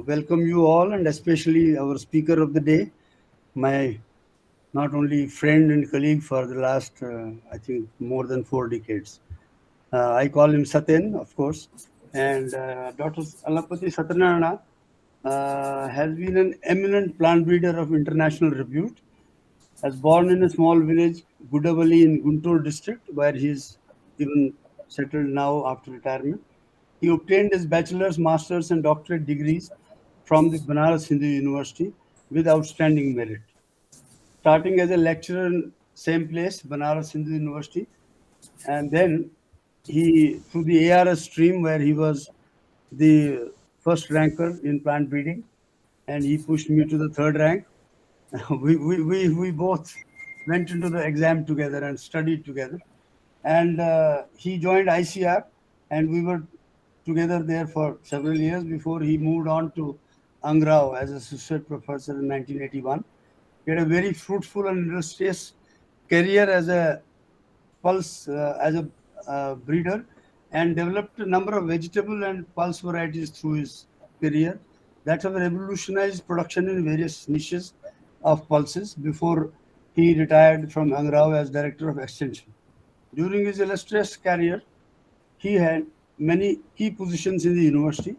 welcome you all, and especially our speaker of the day, my not only friend and colleague for the last, I think, more than 4 decades. I call him Satin, of course, and Dr. Alapati Satyanarayana has been an eminent plant breeder of international repute. As born in a small village, Gudavali in Guntur district, where he is even settled now after retirement. He obtained his bachelor's, master's, and doctorate degrees from the Banaras Hindu University with outstanding merit. Starting as a lecturer in same place, Banaras Hindu University, and then he through the ARS stream where he was the first ranker in plant breeding, and he pushed me to the third rank. We both went into the exam together and studied together. And he joined ICR, and we were together there for several years before he moved on to Angrao as associate professor in 1981. He had a very fruitful and illustrious career as a pulse as a breeder, and developed a number of vegetable and pulse varieties through his career that have revolutionized production in various niches of pulses before he retired from Angrao as director of extension. During his illustrious career, he had many key positions in the university,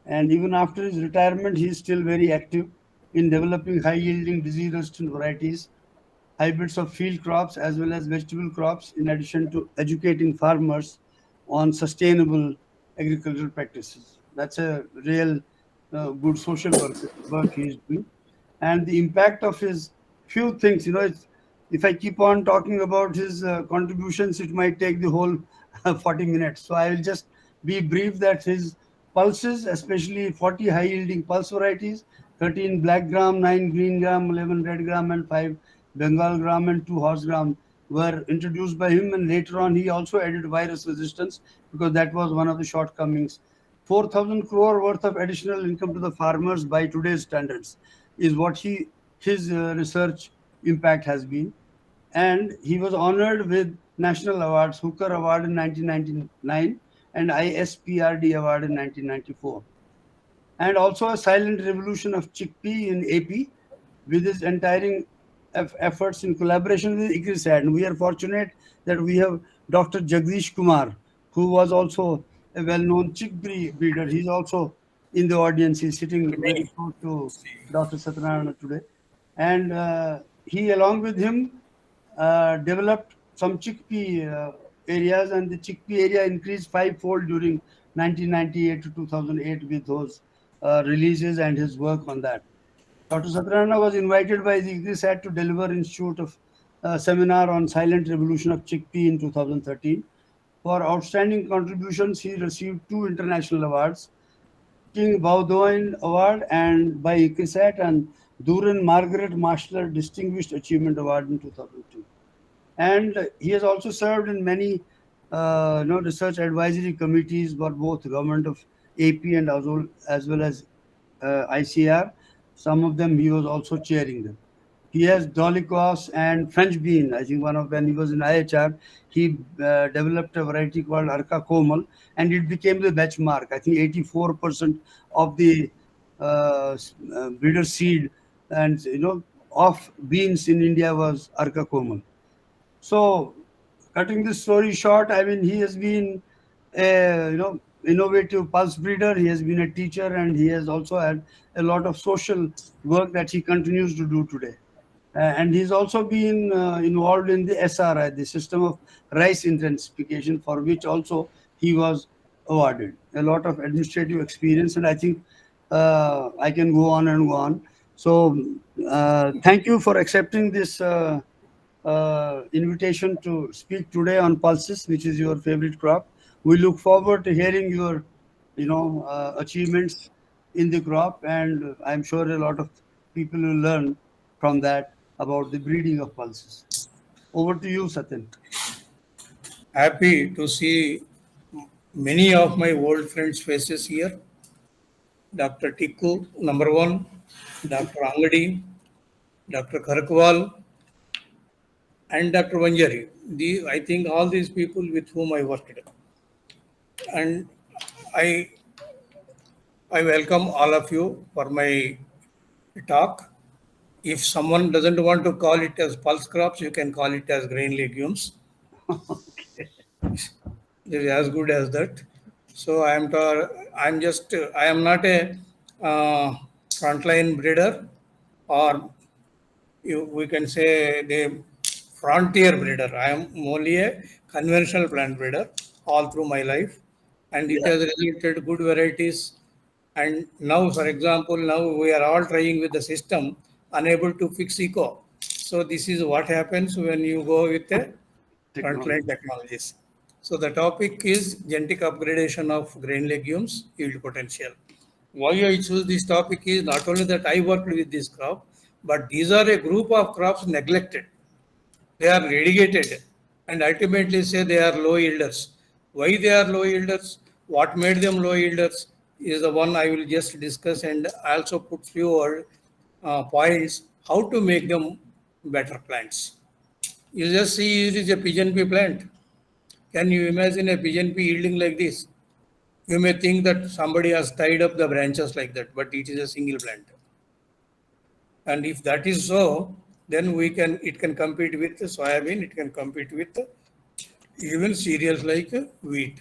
and even after his retirement, he is still very active in developing high yielding disease resistant varieties, hybrids of field crops as well as vegetable crops, in addition to educating farmers on sustainable agricultural practices. That's a real good social work he is doing. And the impact of his few things, if I keep on talking about his contributions, it might take the whole 40 minutes. So I will just be brief that his pulses, especially 40 high yielding pulse varieties, 13 black gram, 9 green gram, 11 red gram, and 5 Bengal gram and 2 horse gram, were introduced by him. And later on, he also added virus resistance because that was one of the shortcomings. 4,000 crore worth of additional income to the farmers by today's standards is what his research impact has been. And he was honored with national awards, Hooker Award in 1999 and ISPRD Award in 1994, and also a silent revolution of chickpea in AP with his entire efforts in collaboration with ICRISAT. And we are fortunate that we have Dr. Jagdish Kumar, who was also a well-known chickpea breeder. He's also in the audience. He's sitting very close to Dr. Satyanarayana today. And he, along with him, developed some chickpea areas, and the chickpea area increased fivefold during 1998 to 2008 with those releases and his work on that. Dr. Satyanarayana was invited by the IGRISAT to deliver Institute of seminar on silent revolution of chickpea in 2013. For outstanding contributions, he received two international awards, King Bowdoin Award and by IGRISAT, and Duran Margaret Mashler Distinguished Achievement Award in 2002. And he has also served in many research advisory committees for both the government of AP and as well as ICR. Some of them he was also chairing them. He has Dolichos and French bean. I think when he was in IHR, he developed a variety called Arka Komal, and it became the benchmark. I think 84% of the breeder seed and of beans in India was Arka Komal. So, cutting this story short, I mean, he has been a innovative pulse breeder. He has been a teacher, and he has also had a lot of social work that he continues to do today. And he's also been involved in the SRI, the System of Rice Intensification, for which also he was awarded. A lot of administrative experience, and I think I can go on and go on. So, thank you for accepting this invitation to speak today on pulses, which is your favorite crop. We look forward to hearing your, achievements in the crop, and I'm sure a lot of people will learn from that about the breeding of pulses. Over to you, Satin. Happy to see many of my old friends' faces here. Dr. Tikku, number one, Dr. Angadi, Dr. Kharkwal, and Dr. Vanjari. I think all these people with whom I worked. And I I welcome all of you for my talk. If someone doesn't want to call it as pulse crops, you can call it as grain legumes. Okay. It is as good as that. So I am not a frontline breeder, or we can say the frontier breeder. I am only a conventional plant breeder all through my life, and it Yeah. has resulted good varieties. And now, for example, now we are all trying with the system, unable to fix eco. So this is what happens when you go with a Technology. frontline technologies. So the topic is genetic upgradation of grain legumes yield potential. Why I choose this topic is not only that I worked with this crop, but these are a group of crops neglected. They are relegated and ultimately say they are low yielders. Why they are low yielders? What made them low yielders is the one I will just discuss, and I also put few points how to make them better plants. You just see it is a pigeon pea plant. Can you imagine a pigeon pea yielding like this? You may think that somebody has tied up the branches like that, but it is a single plant. And if that is so, then it can compete with soybean, it can compete with even cereals like wheat.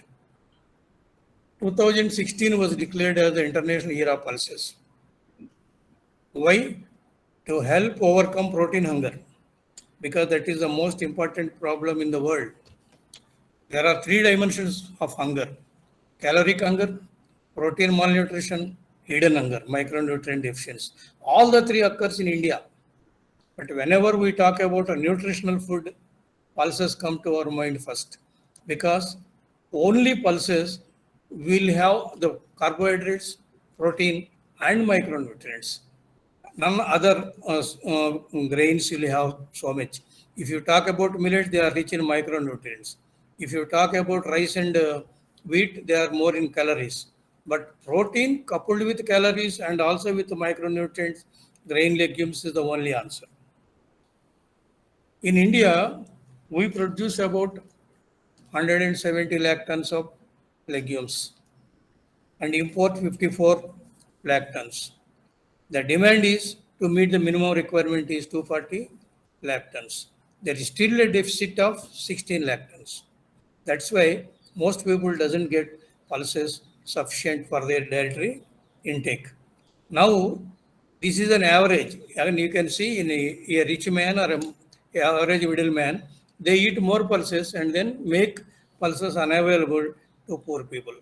2016 was declared as the International Year of Pulses. Why? To help overcome protein hunger, because that is the most important problem in the world. There are three dimensions of hunger: caloric hunger, protein malnutrition, hidden hunger, micronutrient deficiency. All the three occurs in India. But whenever we talk about a nutritional food, pulses come to our mind first, because only pulses will have the carbohydrates, protein, and micronutrients. None other grains will have so much. If you talk about millet, they are rich in micronutrients. If you talk about rice and wheat, they are more in calories. But protein coupled with calories and also with micronutrients, grain legumes is the only answer. In India, we produce about 170 lakh tons of legumes and import 54 lakh tons. The demand is to meet the minimum requirement is 240 lakh tons. There is still a deficit of 16 lakh tons. That's why most people doesn't get pulses sufficient for their dietary intake. Now, this is an average, and you can see in a rich man or a average middle man, they eat more pulses and then make pulses unavailable to poor people.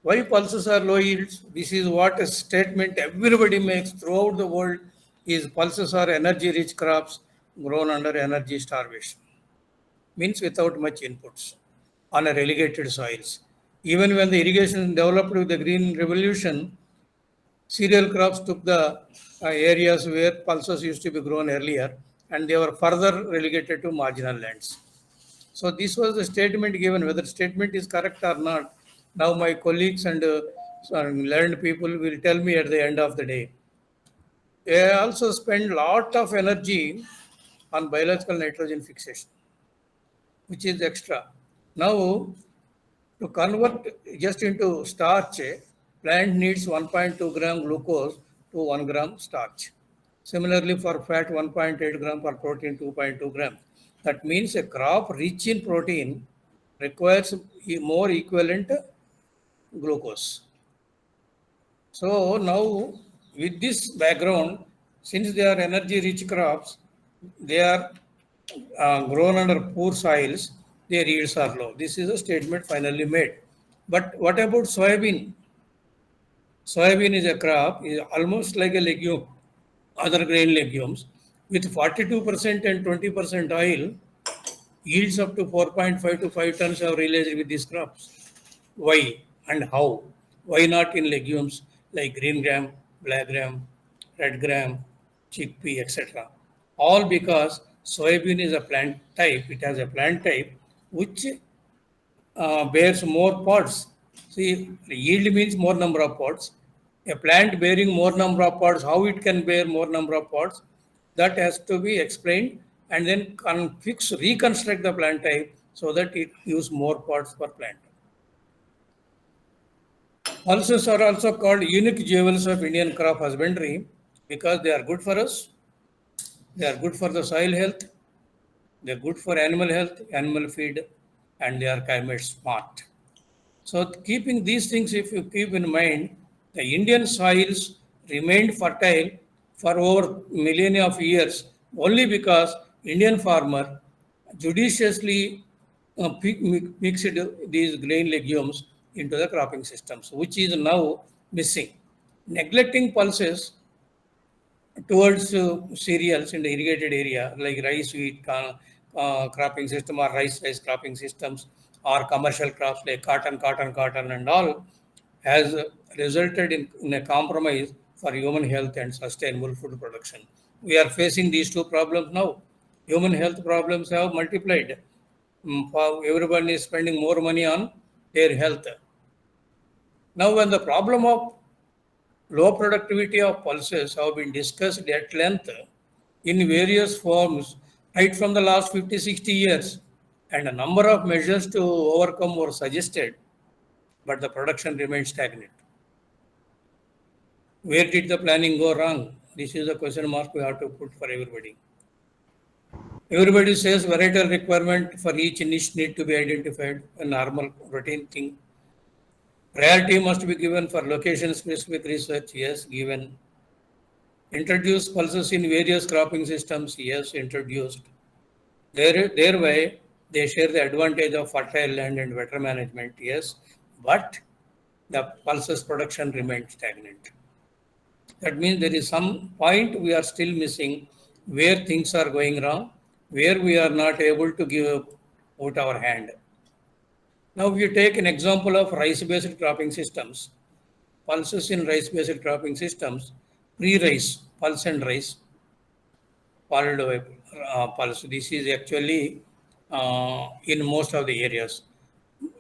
Why pulses are low yields? This is what a statement everybody makes throughout the world is pulses are energy rich crops grown under energy starvation. Means without much inputs on a relegated soils. Even when the irrigation developed with the green revolution, cereal crops took the areas where pulses used to be grown earlier, and they were further relegated to marginal lands. So this was the statement given. Whether statement is correct or not, now my colleagues and learned people will tell me at the end of the day. They also spend lot of energy on biological nitrogen fixation, which is extra. Now, to convert just into starch, plant needs 1.2 gram glucose to 1 gram starch. Similarly, for fat, 1.8 gram, for protein, 2.2 gram. That means a crop rich in protein requires more equivalent glucose. So now, with this background, since they are energy rich crops, they are grown under poor soils, their yields are low. This is a statement finally made. But what about soybean? Soybean is a crop, is almost like a legume, other grain legumes, with 42% and 20% oil, yields up to 4.5 to 5 tons are realized with these crops. Why and how? Why not in legumes like green gram, black gram, red gram, chickpea, etc.? All because soybean is a plant type. It has a plant type which bears more pods. See, yield means more number of pods. A plant bearing more number of pods, how it can bear more number of pods, that has to be explained, and then reconstruct the plant type so that it gives more pods per plant. Pulses are also called unique jewels of Indian crop husbandry because they are good for us, they are good for the soil health, they are good for animal health, animal feed, and they are climate smart. So, keeping these things, if you keep in mind, the Indian soils remained fertile for over millennia of years only because Indian farmer judiciously mixed these grain legumes into the cropping systems, which is now missing. Neglecting pulses towards cereals in the irrigated area like rice wheat cropping system or rice cropping systems or commercial crops like cotton and all has resulted in a compromise for human health and sustainable food production. We are facing these two problems now. Human health problems have multiplied. Everyone is spending more money on their health. Now, when the problem of low productivity of pulses have been discussed at length in various forms right from the last 50, 60 years, and a number of measures to overcome were suggested, but the production remained stagnant. Where did the planning go wrong? This is a question mark we have to put for everybody. Everybody says varietal requirement for each niche need to be identified, a normal routine thing. Priority must be given for location-specific research, yes, given. Introduce pulses in various cropping systems, yes, introduced. Thereby, they share the advantage of fertile land and better management, yes, but the pulses production remained stagnant. That means there is some point we are still missing where things are going wrong, where we are not able to give out our hand. Now, if you take an example of rice-based cropping systems, pulses in rice-based cropping systems, pre-rice, pulse and rice, followed by pulse. This is actually in most of the areas.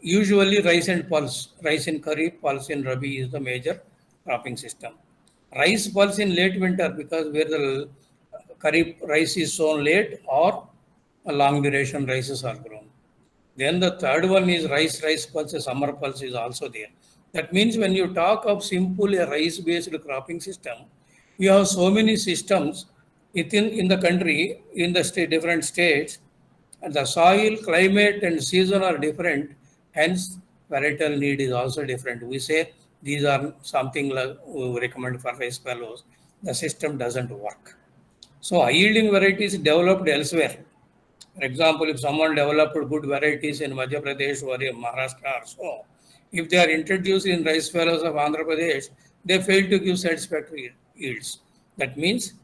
Usually rice and pulse, rice in kharif, pulse in rabi is the major cropping system. Rice pulse in late winter because where the kharif rice is sown late or a long duration rices are grown. Then the third one is rice pulse, summer pulse is also there. That means when you talk of simple a rice-based cropping system, you have so many systems in the country, in the different states, and the soil, climate, and season are different. Hence, varietal need is also different. We say these are something like we recommend for rice fallows. The system doesn't work. So, high yielding varieties developed elsewhere. For example, if someone developed good varieties in Madhya Pradesh or in Maharashtra or so, if they are introduced in rice fallows of Andhra Pradesh, they fail to give satisfactory yields. That means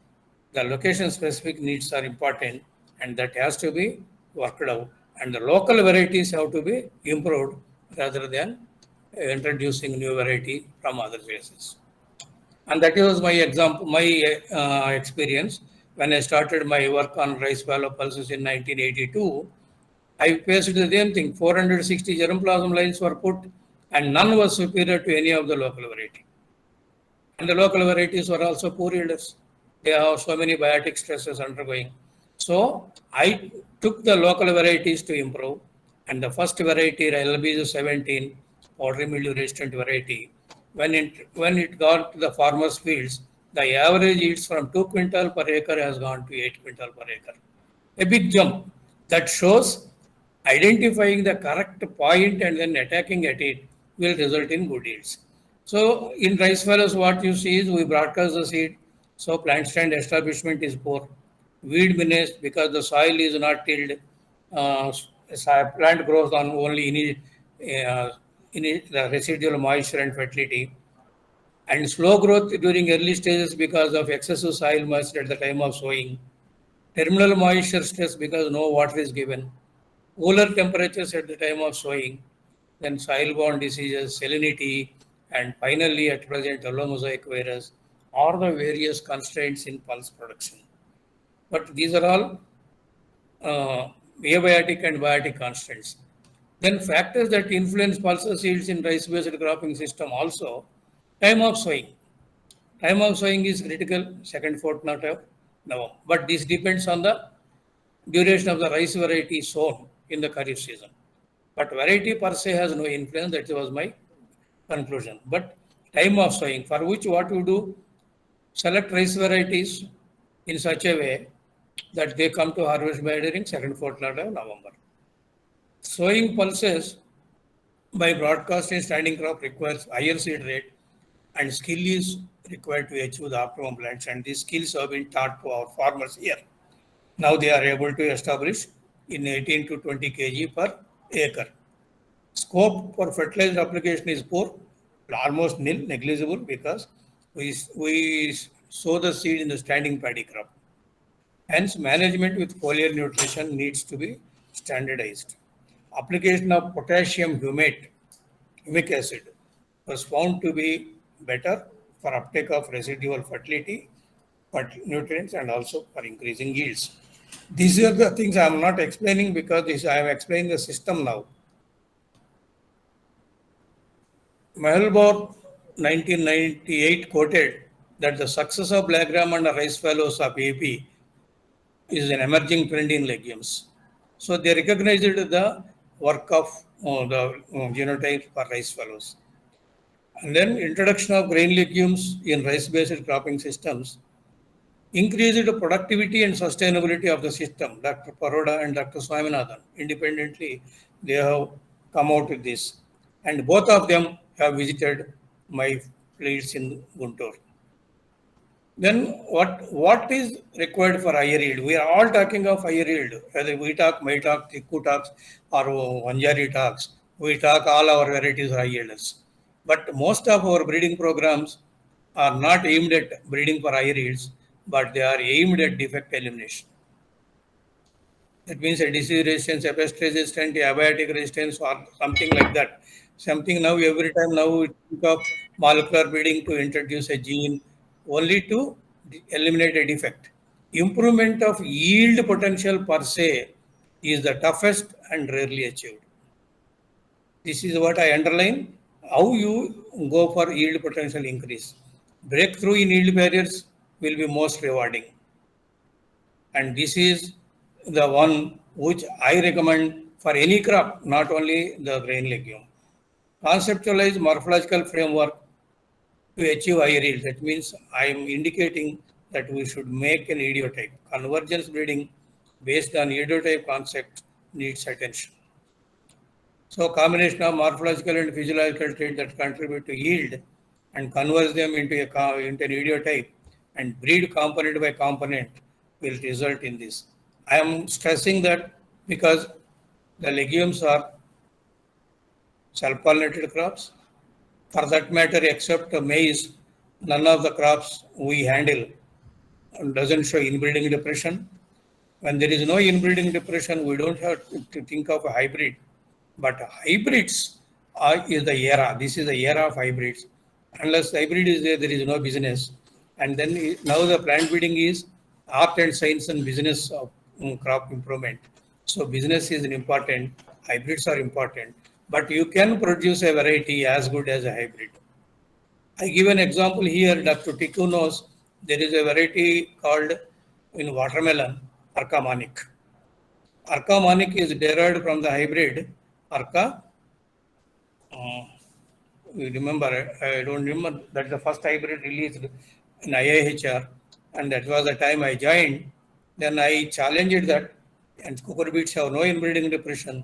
the location specific needs are important and that has to be worked out. And the local varieties have to be improved rather than introducing new variety from other places. And that was my example, my experience when I started my work on rice fallow pulses in 1982. I faced the same thing. 460 germplasm lines were put, and none was superior to any of the local variety. And the local varieties were also poor yielders. They have so many biotic stresses undergoing. So I took the local varieties to improve, and the first variety, LBZ 17, powdery mildew resistant variety, when it got to the farmers' fields, the average yields from 2 quintal per acre has gone to 8 quintal per acre. A big jump. That shows identifying the correct point and then attacking at it will result in good yields. So in rice fallows, what you see is we broadcast the seed. So plant stand establishment is poor. Weed menace because the soil is not tilled. Plant grows on only the residual moisture and fertility. And slow growth during early stages because of excessive soil moisture at the time of sowing. Terminal moisture stress because no water is given. Cooler temperatures at the time of sowing. Then soil-borne diseases, salinity, and finally at present yellow mosaic virus are the various constraints in pulse production. But these are all abiotic and biotic constraints. Then factors that influence pulses yields in rice-based cropping system also, time of sowing. Time of sowing is critical, second fortnight of November. But this depends on the duration of the rice variety sown in the kharif season. But variety per se has no influence. That was my conclusion. But time of sowing, for which what you do, select rice varieties in such a way that they come to harvest by during second fortnight of November. Sowing pulses by broadcast in standing crop requires higher seed rate and skill is required to achieve the optimum plants, and these skills have been taught to our farmers here. Now they are able to establish in 18 to 20 kg per acre. Scope for fertilizer application is poor, almost nil, negligible, because we sow the seed in the standing paddy crop. Hence, management with foliar nutrition needs to be standardized. Application of potassium humate, humic acid, was found to be better for uptake of residual fertility, nutrients, and also for increasing yields. These are the things I am not explaining because I am explaining the system now. Mahelbor 1998 quoted that the success of black gram and rice fallows of AP is an emerging trend in legumes. So they recognized the work of the genotype for rice fallows. And then introduction of grain legumes in rice-based cropping systems increased the productivity and sustainability of the system. Dr. Paroda and Dr. Swaminathan, independently, they have come out with this. And both of them have visited my fields in Guntur. Then what is required for higher yield? We are all talking of higher yield, whether we talk, my talk, Tikku talks, or Vanjari talks. We talk all our varieties are high yielders. But most of our breeding programs are not aimed at breeding for higher yields, but they are aimed at defect elimination. That means a disease resistance, a pest resistant, abiotic resistance, or something like that. Something now, every time now we think of molecular breeding to introduce a gene only to eliminate a defect. Improvement of yield potential per se is the toughest and rarely achieved. This is what I underline. How you go for yield potential increase. Breakthrough in yield barriers will be most rewarding. And this is the one which I recommend for any crop, not only the grain legume. Conceptualize morphological framework to achieve higher yield. That means I am indicating that we should make an idiotype. Convergence breeding based on idiotype concept needs attention. So combination of morphological and physiological traits that contribute to yield and convert them into an idiotype and breed component by component will result in this. I am stressing that because the legumes are self-pollinated crops. For that matter, except maize, none of the crops we handle doesn't show inbreeding depression. When there is no inbreeding depression, we don't have to think of a hybrid. But hybrids is the era. This is the era of hybrids. Unless hybrid is there, there is no business. And then now the plant breeding is art and science and business of crop improvement. So business is important. Hybrids are important. But you can produce a variety as good as a hybrid. I give an example here. Dr. Tikku knows there is a variety called in watermelon, Arka Manik. Arka Manik is derived from the hybrid Arka. We remember, I don't remember, that's the first hybrid released in IIHR, and that was the time I joined. Then I challenged that, and cucurbits have no inbreeding depression,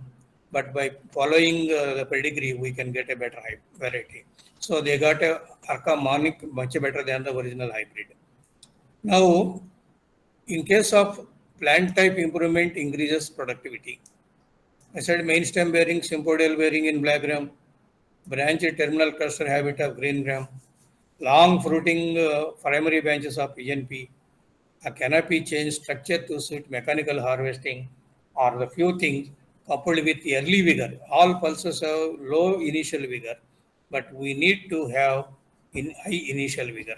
but by following the pedigree, we can get a better variety. So they got a Arka Manik much better than the original hybrid. Now, in case of plant type improvement increases productivity. I said main stem bearing, sympodial bearing in black gram, branch terminal cluster habit of green gram, long fruiting primary branches of PNP, a canopy change structure to suit mechanical harvesting are the few things coupled with early vigor. All pulses have low initial vigor, but we need to have high initial vigor.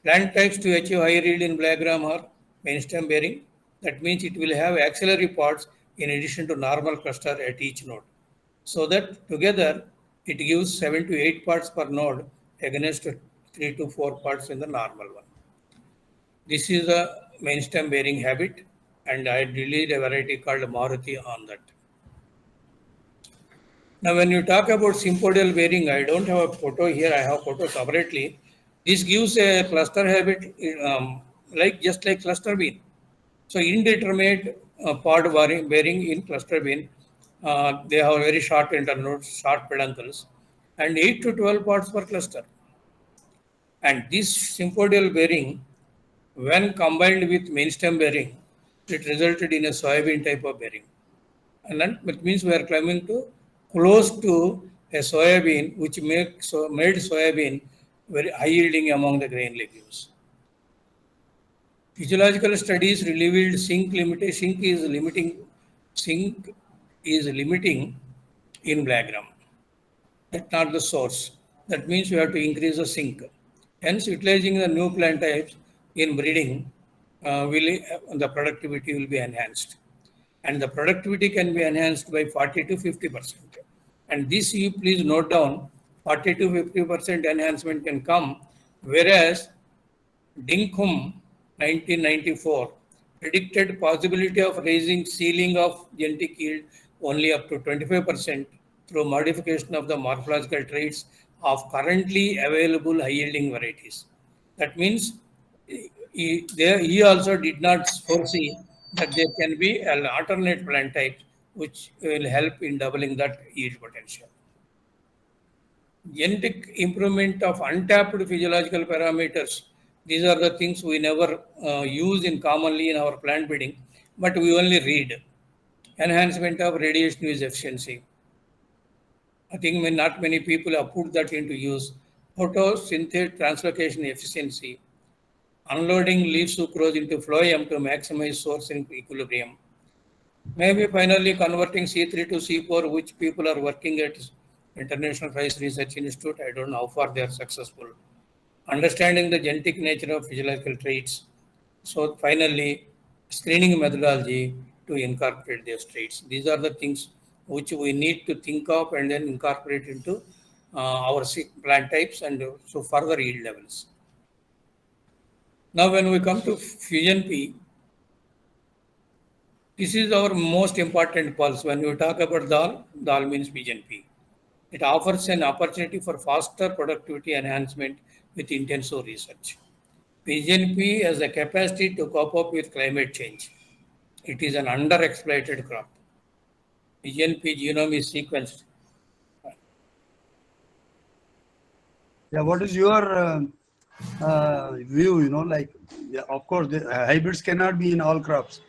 Plant types to achieve high yield in black gram are main stem bearing. That means it will have axillary parts in addition to normal cluster at each node. So that together it gives 7 to 8 parts per node against 3 to 4 parts in the normal one. This is a main stem bearing habit, and I released a variety called Maruti on that. Now, when you talk about sympodial bearing, I don't have a photo here, I have photo separately. This gives a cluster habit, just like cluster bean. So, indeterminate pod bearing in cluster bean, they have very short internodes, short peduncles, and 8 to 12 pods per cluster. And this sympodial bearing, when combined with mainstem bearing, it resulted in a soybean type of bearing. And that means we are coming to close to a soybean, which made soybean very high yielding among the grain legumes. Physiological studies revealed zinc is limiting in black gram. That's not the source. That means we have to increase the zinc. Hence, utilizing the new plant types in breeding, the productivity will be enhanced. And the productivity can be enhanced by 40 to 50%. And this you please note down, 40 to 50% enhancement can come, whereas Dinkum 1994 predicted possibility of raising ceiling of genetic yield only up to 25% through modification of the morphological traits of currently available high yielding varieties. That means he also did not foresee that there can be an alternate plant type which will help in doubling that yield potential. Genetic improvement of untapped physiological parameters. These are the things we never use in commonly in our plant breeding, but we only read. Enhancement of radiation use efficiency. I think not many people have put that into use. Photosynthetic translocation efficiency. Unloading leaf sucrose into phloem to maximize source in equilibrium. Maybe finally converting C3 to C4, which people are working at International Rice Research Institute. I don't know how far they are successful. Understanding the genetic nature of physiological traits. So finally, screening methodology to incorporate these traits. These are the things which we need to think of and then incorporate into our plant types and so further yield levels. Now, when we come to Fusion P, this is our most important pulse. When we talk about dal means Fusion P. It offers an opportunity for faster productivity enhancement with intensive research. Pigeon P has the capacity to cope up with climate change. It is an underexploited crop. Pigeon P genome is sequenced. Yeah, what is your view? Of course, the hybrids cannot be in all crops.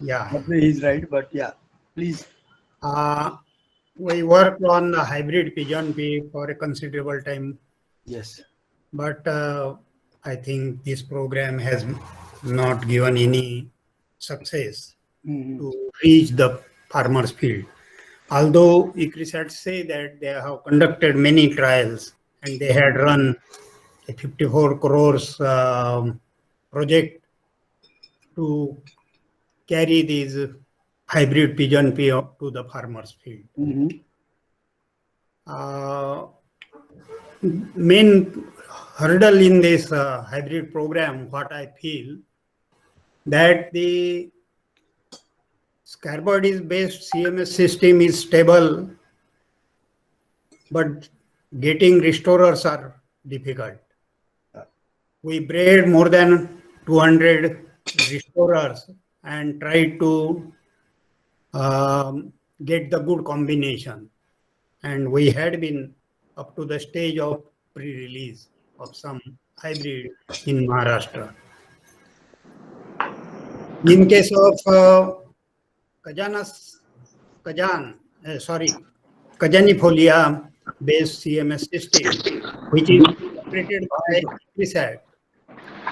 Yeah, He's right, but yeah, please. we worked on the hybrid pigeon pea for a considerable time, Yes. but I think this program has not given any success to reach the farmer's field. Although ICRISAT say that they have conducted many trials and they had run a 54 crores project to carry these hybrid pigeon pea to the farmer's field. Main hurdle in this hybrid program, what I feel, that the Scarborough based CMS system is stable, but getting restorers are difficult. We bred more than 200 restorers and tried to get the good combination. And we had been up to the stage of pre-release of some hybrid in Maharashtra. In case of Kajanifolia based CMS system, which is operated by ICRISAT.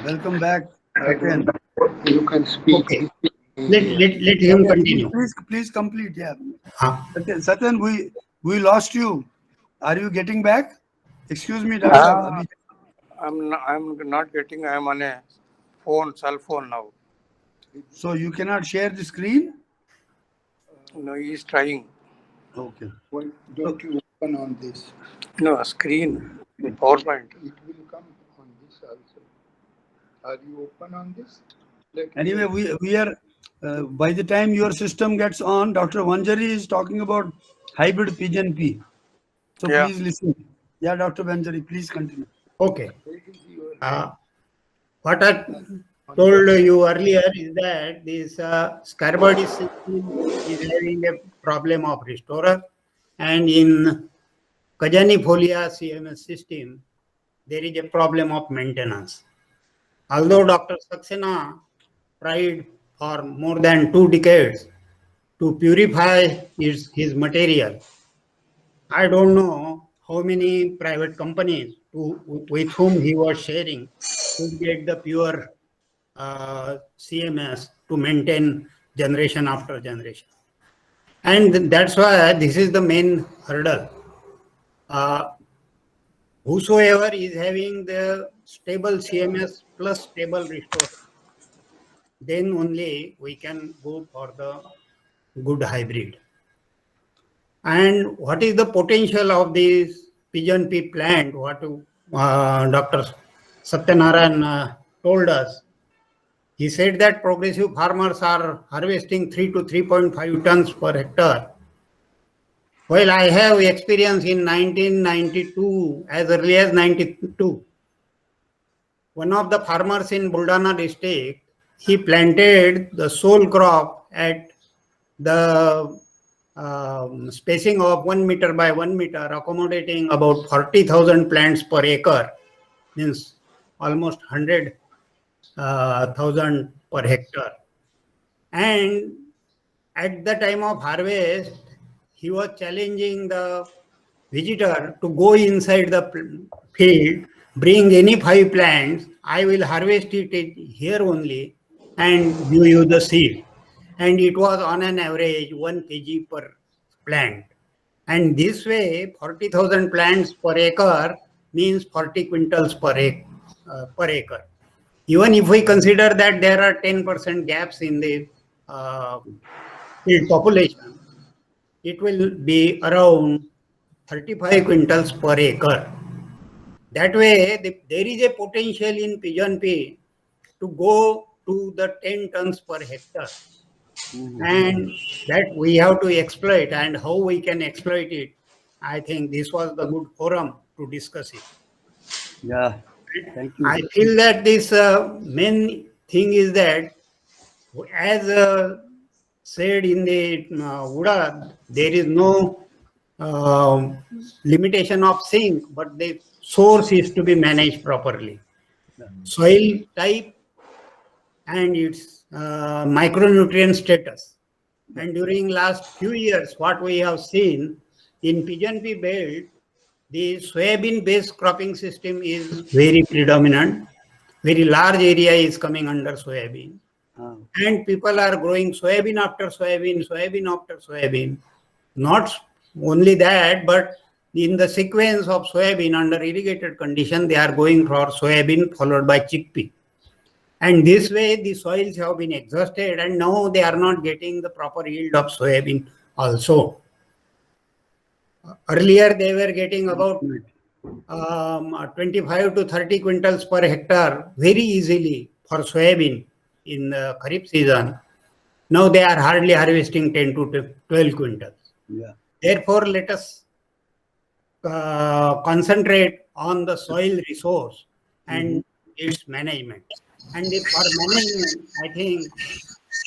Welcome back again. You can speak. Okay. Let him continue. Please complete. Yeah. Huh? Satyan, we lost you. Are you getting back? Excuse me, Doctor. I'm not getting. I'm on a cell phone now. So you cannot share the screen? No, he's trying. Okay. Why don't you open on this? No, screen, PowerPoint. It will come on this also. Are you open on this? Let Anyway, we are by the time your system gets on, Dr. Vanjari is talking about hybrid pigeon pea. So Yeah. please listen. Yeah, Dr. Vanjari, please continue. Okay. What I told you earlier is that this Scarborough system is having a problem of restorer, and in Kajanifolia CMS system, there is a problem of maintenance. Although Dr. Saxena tried for more than 2 decades to purify his material, I don't know how many private companies with whom he was sharing to get the pure CMS to maintain generation after generation. And that's why this is the main hurdle. Whosoever is having the stable CMS plus stable restore, then only we can go for the good hybrid. And what is the potential of this pigeon pea plant? What Dr. Satyanarayan told us. He said that progressive farmers are harvesting 3 to 3.5 tons per hectare. Well, I have experience in 1992, as early as 92. One of the farmers in Buldana district, he planted the sole crop at the spacing of 1 meter by 1 meter, accommodating about 40,000 plants per acre, means almost 100,000 per hectare. And at the time of harvest, he was challenging the visitor to go inside the field, bring any 5 plants, I will harvest it here only and give you the seed. And it was on an average 1 kg per plant. And this way, 40,000 plants per acre means 40 quintals per acre. Even if we consider that there are 10% gaps in the field population, it will be around 35 quintals per acre. That way, there is a potential in pigeon pea to go to the 10 tons per hectare. And that we have to exploit, and how we can exploit it. I think this was the good forum to discuss it. Yeah, thank you. I feel that this main thing is that, as said in the UDA, there is no limitation of sink, but the source is to be managed properly. Soil type and its micronutrient status. And during last few years, what we have seen in pigeon pea belt, the soybean-based cropping system is very predominant. Very large area is coming under soybean. And people are growing soybean after soybean, soybean after soybean. Not only that, but in the sequence of soybean under irrigated condition, they are going for soybean followed by chickpea. And this way, the soils have been exhausted, and now they are not getting the proper yield of soybean also. Earlier, they were getting about 25 to 30 quintals per hectare very easily for soybean in the Kharif season. Now they are hardly harvesting 10 to 12 quintals. Yeah. Therefore, let us concentrate on the soil resource and its management. And for management, I think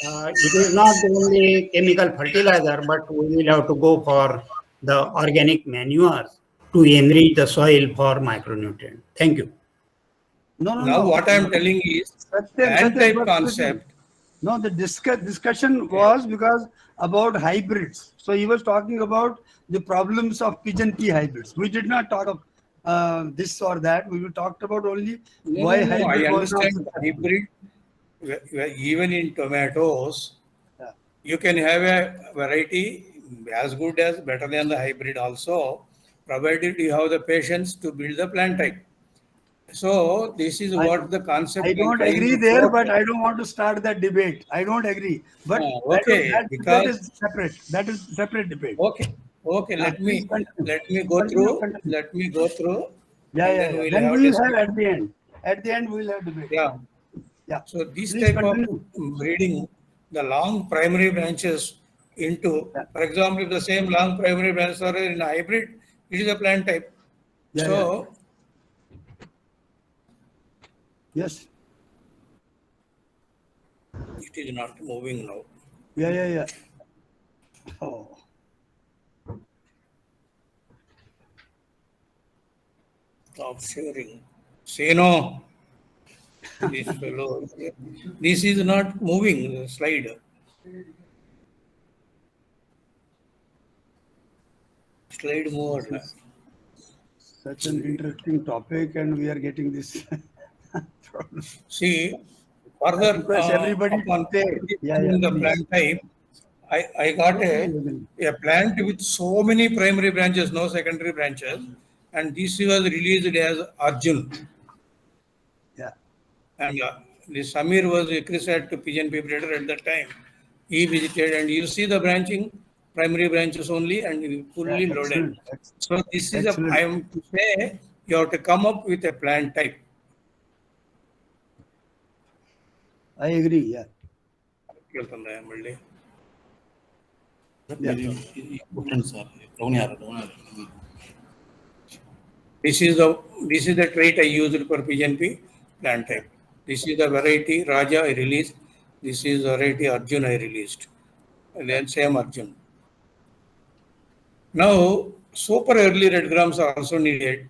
it is not only chemical fertilizer, but we will have to go for the organic manures to enrich the soil for micronutrient. Thank you. Now what I am telling is plant type concept. No, the discussion was because about hybrids. So he was talking about the problems of pigeon pea hybrids. We did not talk of this or that. We talked about only why hybrid I was not understand hybrid. Even in tomatoes, you can have a variety as good as better than the hybrid also, provided you have the patience to build the plant type. So this is what the concept. I don't agree there, but I don't want to start that debate. I don't agree. But okay, that is separate. That is separate debate. Okay. Let me go through. Yeah. Then we will have at the end. At the end, we will have debate. Yeah. So this type of breeding the long primary branches into, for example, if the same long primary branches are in a hybrid, it is a plant type. Yeah, So Yes. it is not moving now. Yeah. Oh. Stop sharing. Say no. This fellow. This is not moving, the slide. Slide more. Such an interesting topic, and we are getting this problem. See, further Because everybody upon say, the please. plant type, I got a plant with so many primary branches, no secondary branches, and this was released as Arjun. Yeah. And this Samir was a CRISAT pigeon pea breeder at that time. He visited, and you see the branching, primary branches only, and fully Yeah, loaded. excellent. So this is Excellent. I am to say, you have to come up with a plant type. I agree. Yeah. ಕೇಳ್ತಂದೆ ಮಳ್ಳಿ. This is the trait I used for pigeon pea plant type. This is the variety Raja I released. This is the variety Arjun I released. And then same Arjun. Now, super early red grams are also needed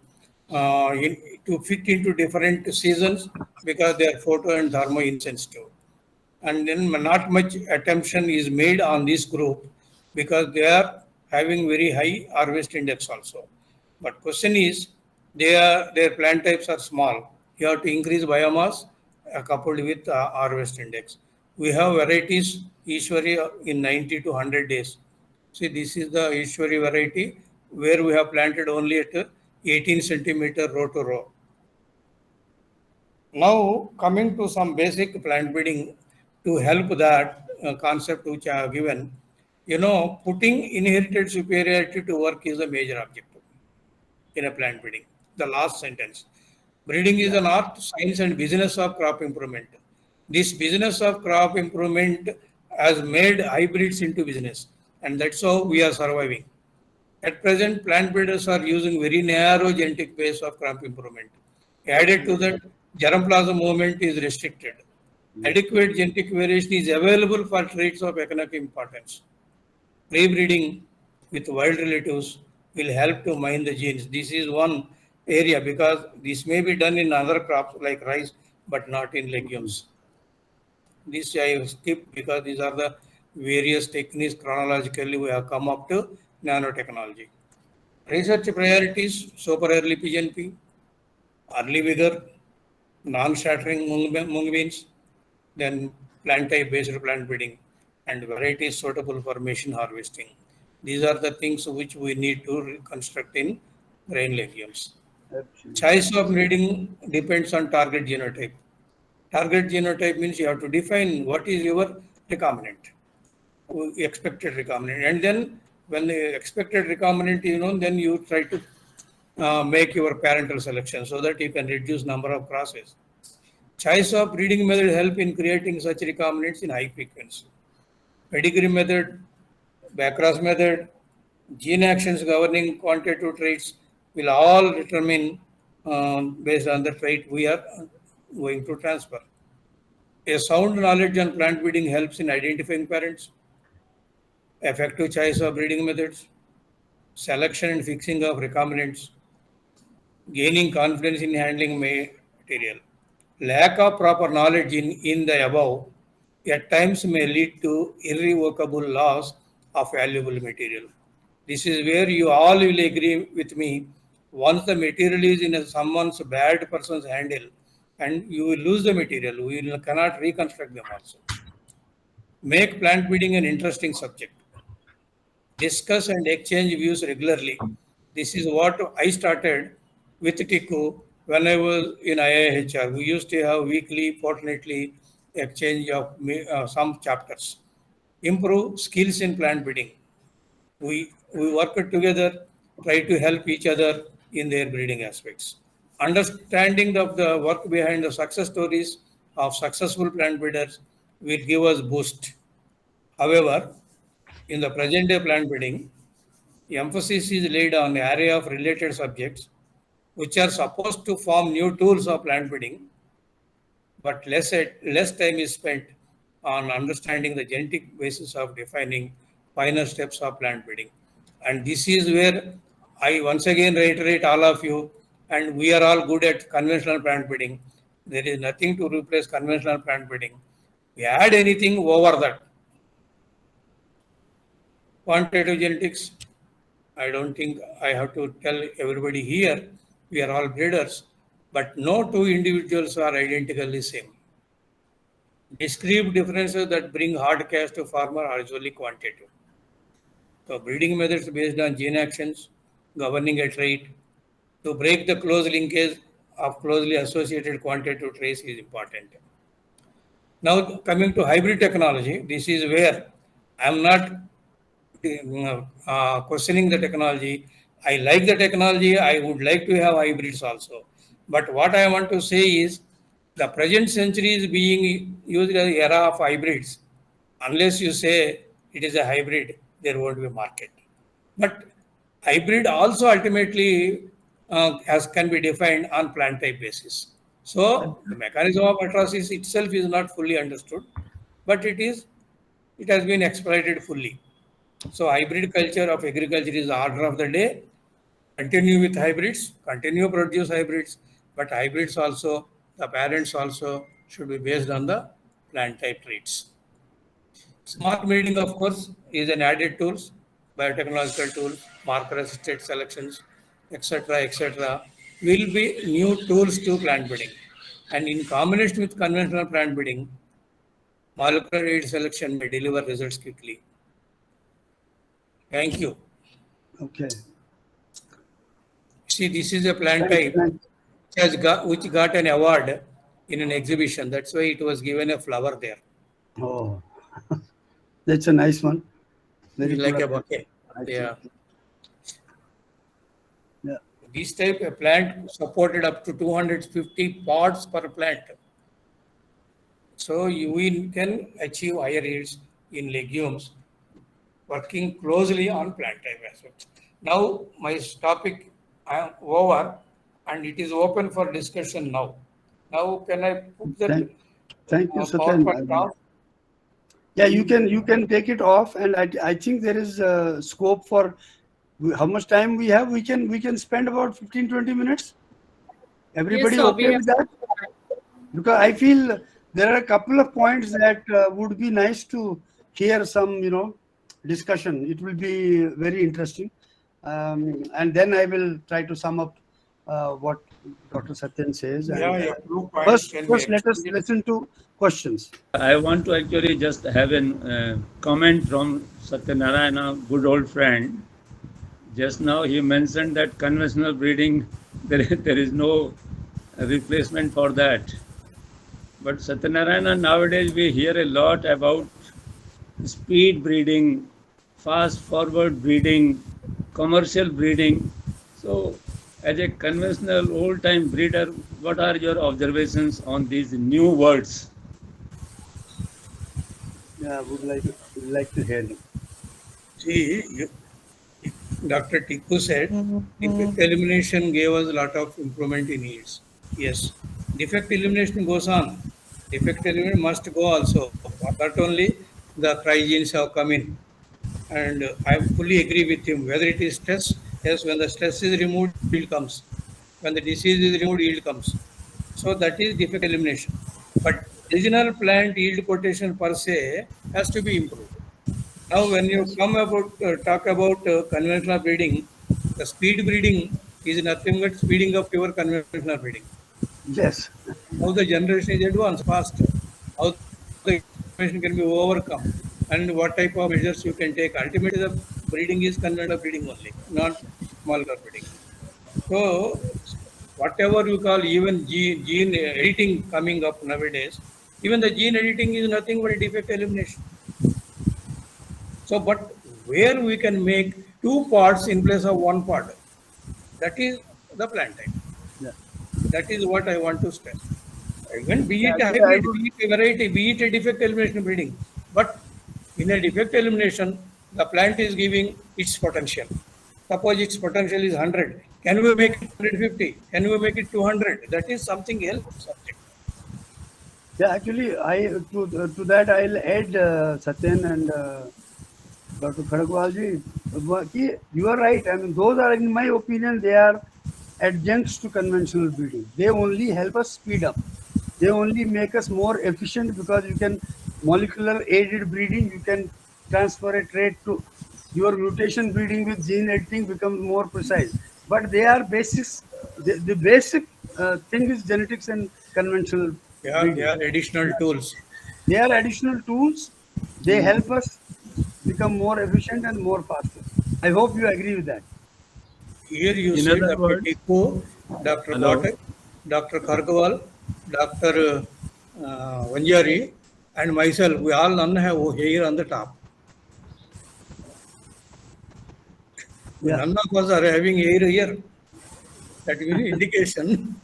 to fit into different seasons because they are photo and thermo insensitive. And then not much attention is made on this group because they are having very high harvest index also. But question is, their plant types are small. You have to increase biomass coupled with harvest index. We have varieties Ishwari in 90 to 100 days. See, this is the Ishwari variety where we have planted only at 18 centimeter row to row. Now, coming to some basic plant breeding to help that concept which I have given, putting inherited superiority to work is a major objective in a plant breeding. The last sentence. Breeding is an art, science, and business of crop improvement. This business of crop improvement has made hybrids into business, and that's how we are surviving. At present, plant breeders are using very narrow genetic base of crop improvement. Added to that, germplasm movement is restricted. Adequate genetic variation is available for traits of economic importance. Pre-breeding with wild relatives will help to mine the genes. This is one area because this may be done in other crops like rice, but not in legumes. This I have skipped because these are the various techniques chronologically we have come up to nanotechnology. Research priorities, super early pigeon pea, early vigor, non-shattering mung beans, then plant type based plant breeding, and varieties suitable for machine harvesting. These are the things which we need to construct in grain legumes. Absolutely. Choice of breeding depends on target genotype. Target genotype means you have to define what is your recombinant, expected recombinant, and then when the expected recombinant, then you try to make your parental selection so that you can reduce number of crosses. Choice of breeding method help in creating such recombinants in high frequency. Pedigree method, backcross method, gene actions governing quantitative traits will all determine based on the trait we are going to transfer. A sound knowledge on plant breeding helps in identifying parents, effective choice of breeding methods, selection and fixing of recombinants, gaining confidence in handling material. Lack of proper knowledge in the above at times may lead to irrevocable loss of valuable material. This is where you all will agree with me. Once the material is in someone's bad person's handle, and you will lose the material, we cannot reconstruct them also. Make plant breeding an interesting subject. Discuss and exchange views regularly. This is what I started with Tiku when I was in IIHR. We used to have weekly, fortnightly exchange of some chapters. Improve skills in plant breeding. We work together, try to help each other in their breeding aspects. Understanding of the work behind the success stories of successful plant breeders will give us boost However, in the present day plant breeding, emphasis is laid on an array of related subjects which are supposed to form new tools of plant breeding, but less time is spent on understanding the genetic basis of defining finer steps of plant breeding. And this is where I once again reiterate all of you, and we are all good at conventional plant breeding. There is nothing to replace conventional plant breeding. We add anything over that. Quantitative genetics, I don't think I have to tell everybody here, we are all breeders, but no two individuals are identically same. Discrete differences that bring hard cash to farmer are usually quantitative. So breeding methods based on gene actions, governing a trait, to break the close linkage of closely associated quantitative traits is important. Now coming to hybrid technology, this is where I am not questioning the technology. I like the technology. I would like to have hybrids also. But what I want to say is the present century is being used as the era of hybrids. Unless you say it is a hybrid, there won't be market. But hybrid also ultimately as can be defined on plant type basis. So the mechanism of heterosis itself is not fully understood, but it has been exploited fully. So hybrid culture of agriculture is the order of the day. Continue with hybrids, continue produce hybrids, but hybrids also, the parents also should be based on the plant type traits. Smart breeding, of course, is an added tools, biotechnological tool, marker assisted selections, etc., will be new tools to plant breeding. And in combination with conventional plant breeding, molecular aid selection may deliver results quickly. Thank you. Okay. See, this is a plant Thank- type which got an award in an exhibition. That's why it was given a flower there. Oh, that's a nice one. Very Like good. a bouquet. I think. Yeah. Yeah. This type of plant supported up to 250 pods per plant. So we can achieve higher yields in legumes working closely on plant type aspects. Now my topic I am over and it is open for discussion now. Now can I put that Thank you, PowerPoint Satyan. off? Yeah, you can take it off, and I think there is scope for how much time we have. We can spend about 15-20 minutes. Everybody Yes, sir, we okay have with that? Because I feel there are a couple of points that would be nice to hear some discussion. It will be very interesting, and then I will try to sum up what Dr. Satyan says. And, Yeah, blue point first can be let us extended. listen to questions. I want to actually just have a comment from Satyanarayana, good old friend. Just now he mentioned that conventional breeding, there is no replacement for that. But Satyanarayana, nowadays we hear a lot about speed breeding, fast forward breeding, commercial breeding. So as a conventional old time breeder, what are your observations on these new words? Yeah, would like to hear him. See, Dr. Tikku said defect elimination gave us a lot of improvement in yields. Yes, defect elimination goes on. Defect elimination must go also. Not only the crygenes have come in, and I fully agree with him. Whether it is stress, yes, when the stress is removed, yield comes. When the disease is removed, yield comes. So that is defect elimination. But regional plant yield quotation per se has to be improved. Now, when you come about talk about conventional breeding, the speed breeding is nothing but speeding up your conventional breeding. Yes. How the generation is advanced, fast, how the information can be overcome, and what type of measures you can take. Ultimately, the breeding is conventional breeding only, not molecular breeding. So, whatever you call even gene editing coming up nowadays, even the gene editing is nothing but a defect elimination. So, but where we can make two parts in place of one part, that is the plant type. Yeah. That is what I want to stress. Even be it Yeah, a hybrid, be it a variety, be it a defect elimination breeding, but In a defect elimination, the plant is giving its potential. Suppose its potential is 100. Can we make it 150? Can we make it 200? That is something else subject. Yeah, actually, to that I'll add Satyan and Dr. Khadagwalji. You are right. I mean, those are, in my opinion, they are adjuncts to conventional breeding. They only help us speed up. They only make us more efficient because you can molecular aided breeding. You can transfer a trait to your mutation breeding with gene editing becomes more precise. But they are basics. The basic thing is genetics and conventional breeding. They are additional tools. They are additional tools. They help us become more efficient and more faster. I hope you agree with that. Here you In see other Dr. words- Tikku, Dr. Hello. Pathak, Dr. Khargawal, Dr. Vanjari, and myself. We all none have hair on the top. Yeah. None of us are having hair here. That is an indication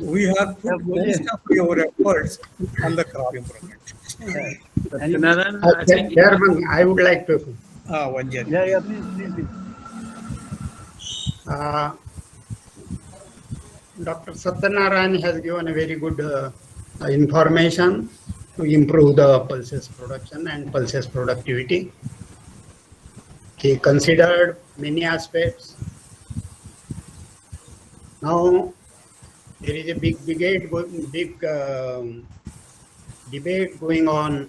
we have put most of our efforts on the crop improvement. Satyanarayan, I think Chairman, I would like to. Vanjari. Yeah, please. Dr. Satyanarayan has given a very good information to improve the pulses production and pulses productivity. He considered many aspects. Now there is a big debate going on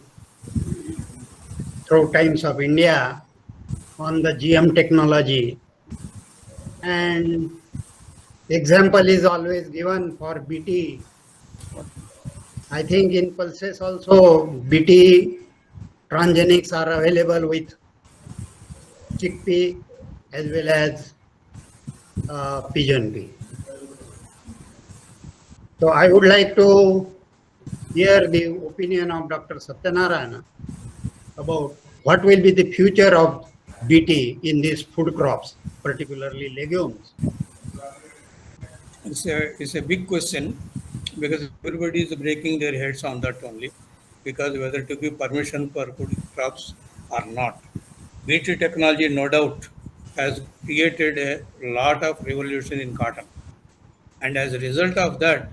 through Times of India on the GM technology, and example is always given for BT. I think in pulses also BT transgenics are available with chickpea as well as pigeon pea. So I would like to hear the opinion of Dr. Satyanarayana about what will be the future of BT in these food crops, particularly legumes. It's a big question because everybody is breaking their heads on that only, because whether to give permission for food crops or not. BT technology, no doubt, has created a lot of revolution in cotton. And as a result of that,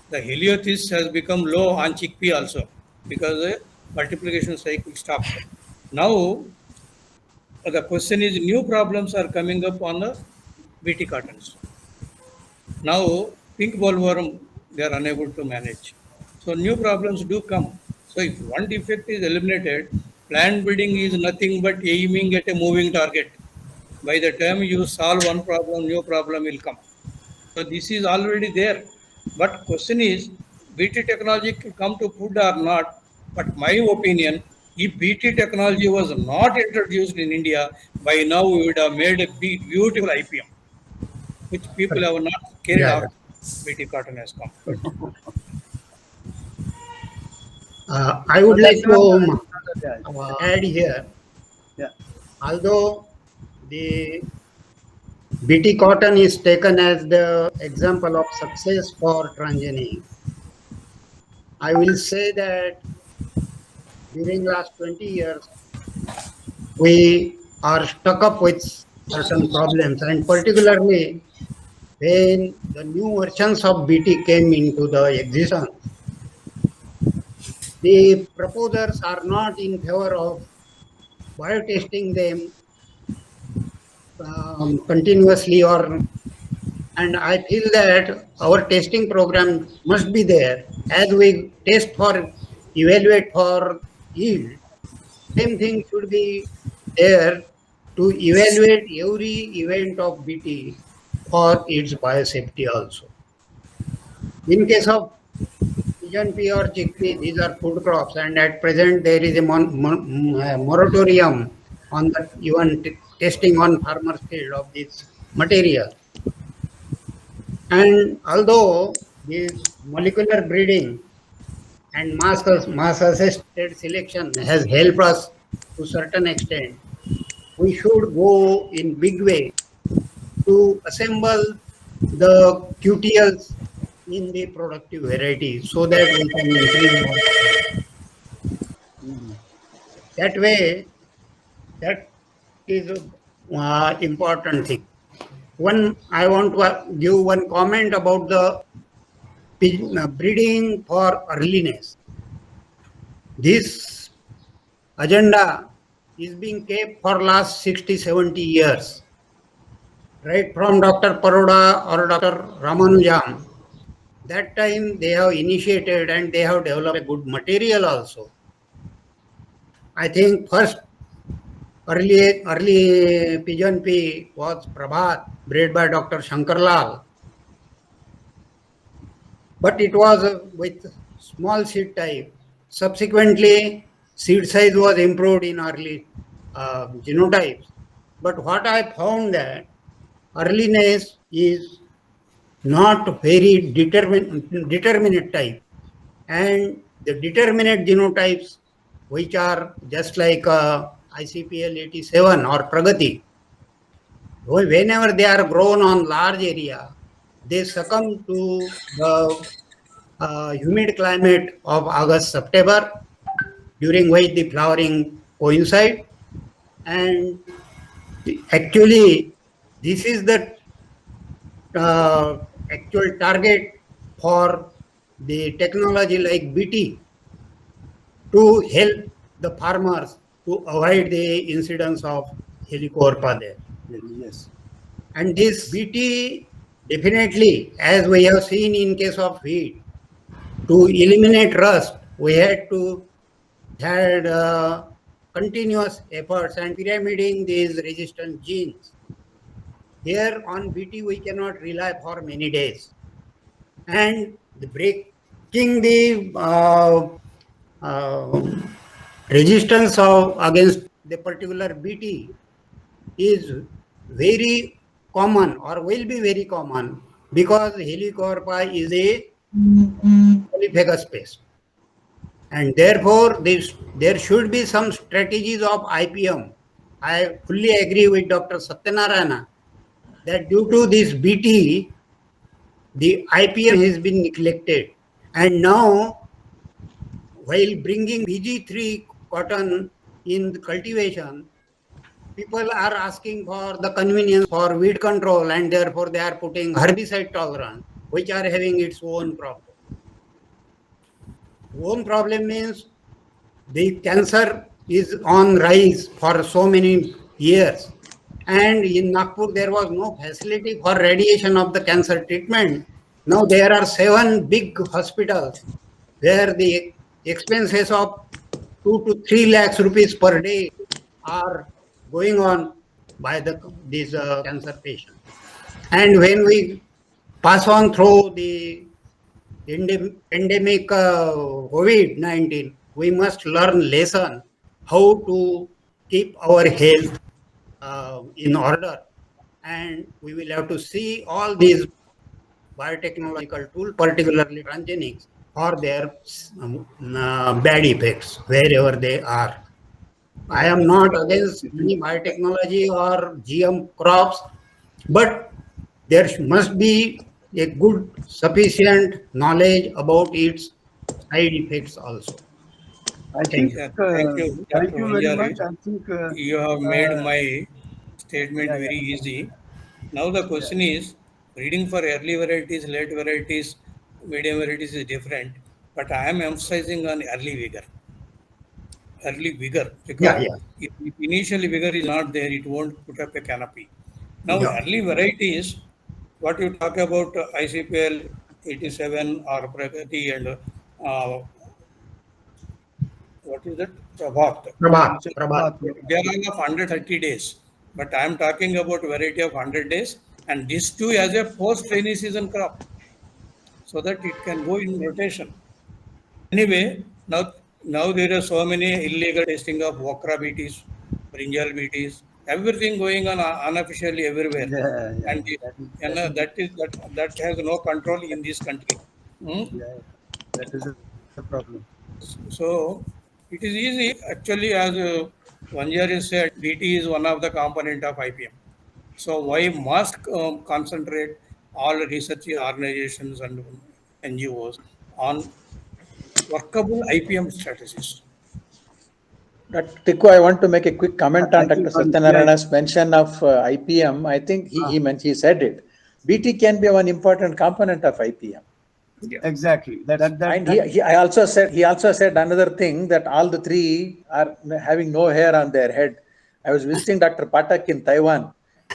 the heliothyst has become low on chickpea also because the multiplication cycle stops. Now, the question is new problems are coming up on the BT cottons. Now, pink bollworm, they are unable to manage. So, new problems do come. So, if one defect is eliminated, plant breeding is nothing but aiming at a moving target. By the time you solve one problem, new problem will come. So, this is already there. But question is, BT technology can come to food or not? But my opinion, if BT technology was not introduced in India, by now we would have made a beautiful IPM, which people have not carried Yeah, out. BT cotton has come. I would like to Yeah. add here, Yeah. although the BT cotton is taken as the example of success for transgenic, I will say that during last 20 years, we are stuck up with certain problems, and particularly when the new versions of BT came into the existence, the proposers are not in favor of biotesting them continuously, and I feel that our testing program must be there as we evaluate for yield. Same thing should be there to evaluate every event of BT for its biosafety also. In case of pigeon pea or chickpea, these are food crops, and at present there is a moratorium on the even testing on farmers' field of this material. And although this molecular breeding and mass assisted selection has helped us to certain extent, we should go in big way to assemble the QTLs in the productive variety so that we can increase. That way, That is a important thing. One, I want to give one comment about the breeding for earliness. This agenda is being kept for last 60, 70 years. Right from Dr. Paroda or Dr. Ramanujam. That time they have initiated and they have developed a good material also. I think first early pigeon pea was Prabhat, bred by Dr. Shankarlal. But it was with small seed type. Subsequently, seed size was improved in early genotypes. But what I found that earliness is not very determinate type. And the determinate genotypes, which are just like ICPL 87 or Pragati, whenever they are grown on large area, they succumb to the humid climate of August, September, during which the flowering coincide. And actually, this is the actual target for the technology like BT to help the farmers to avoid the incidence of helicoverpa there. Yes. And this BT definitely, as we have seen in case of wheat, to eliminate rust, we had continuous efforts and pyramiding these resistant genes. Here on BT, we cannot rely for many days. And breaking the resistance against the particular BT is very common or will be very common because helicoverpa is a polyphagous pest. And therefore, there should be some strategies of IPM. I fully agree with Dr. Satyanarayana that due to this BT, the IPM has been neglected. And now, while bringing BG3 cotton in the cultivation, people are asking for the convenience for weed control and therefore they are putting herbicide tolerance, which are having its own problem. Own problem means the cancer is on rise for so many years. And in Nagpur, there was no facility for radiation of the cancer treatment. Now there are 7 big hospitals where the expenses of 2 to 3 lakhs rupees per day are going on by these cancer patients. And when we pass on through the endemic COVID-19, we must learn lesson how to keep our health in order. And we will have to see all these biotechnological tools, particularly transgenics, for their bad effects wherever they are. I am not against any biotechnology or GM crops, but there must be a good, sufficient knowledge about its side effects also. I think, Yeah, thank you, thank Dr. you very Vanjari. much. I think You have made my statement yeah, very easy. Now the question is, breeding for early varieties, late varieties, medium varieties is different, but I am emphasizing on early vigor. Early vigor, because if initially vigor is not there, it won't put up a canopy. Now early varieties, what you talk about ICPL 87 or Pragati and what is that? Prabhat. Prabhat. They are all of 130 days. But I am talking about variety of 100 days, and this too as a post rainy season crop, so that it can go in rotation. Anyway, now there are so many illegal testing of Wakra BTs, Brinjal BTs, everything going on unofficially everywhere, and that has no control in this country. that is the problem. So it is easy actually, as Vanjari said, BT is one of the component of IPM. So why must concentrate all research organizations and NGOs on workable IPM strategies? Dr. Tikku, I want to make a quick comment on I Dr. think Satyanarayana's mention of IPM. I think he said it. BT can be one important component of IPM. exactly. And he also said another thing, that all the three are having no hair on their head. I was visiting Dr. Patak in Taiwan,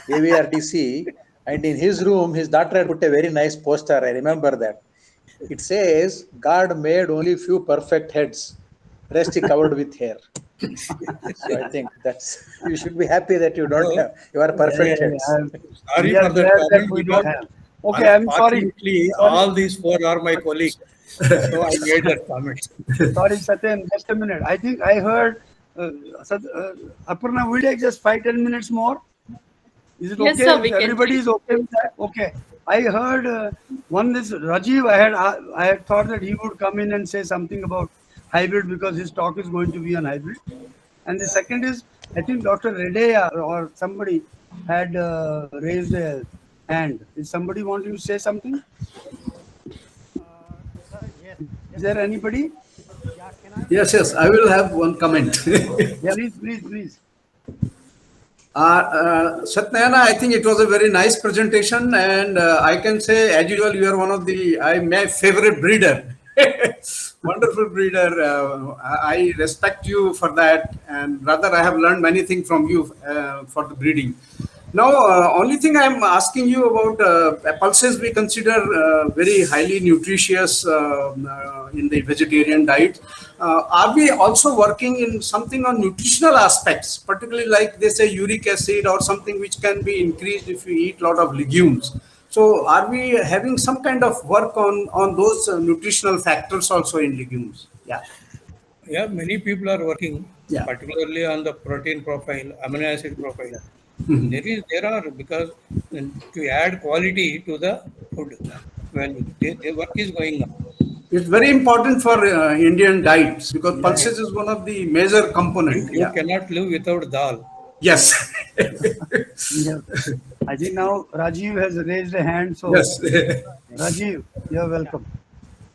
AVRTC, and in his room, his daughter had put a very nice poster. I remember that. It says, God made only few perfect heads, rest he covered with hair. So I think you should be happy that you don't have, you are perfect heads. Sorry We are for that glad that comment we because don't have. Okay, I'm sorry. unfortunately, all these four are my colleagues. So I made that comment. Sorry, Satyan, just a minute. I think I heard Aparna, will take just 5-10 minutes more? Is it Yes, okay? sir, we If can everybody take. is okay with that? Okay. I heard one this Rajiv, I had thought that he would come in and say something about hybrid because his talk is going to be on hybrid. And the second is, I think Dr. Redaya or somebody had raised a hand. Is somebody wanting to say something? Is there anybody? Yes, I will have one comment. Yeah, please. Satyanarayana, I think it was a very nice presentation, and I can say, as usual, you are one of my favorite breeder. Wonderful breeder. I respect you for that, and rather, I have learned many things from you for the breeding. Now, only thing I'm asking you about pulses we consider very highly nutritious in the vegetarian diet. Are we also working in something on nutritional aspects, particularly like they say uric acid or something which can be increased if you eat a lot of legumes? So, are we having some kind of work on those nutritional factors also in legumes? Yeah. Yeah, many people are working, Yeah. particularly on the protein profile, amino acid profile. There are because to add quality to the food, well, the work is going on. It's very important for Indian diets because pulses is one of the major component. You Yeah. cannot live without dal. Yes. Yeah. I think now Rajiv has raised a hand. So, Yes. Rajiv, you're welcome.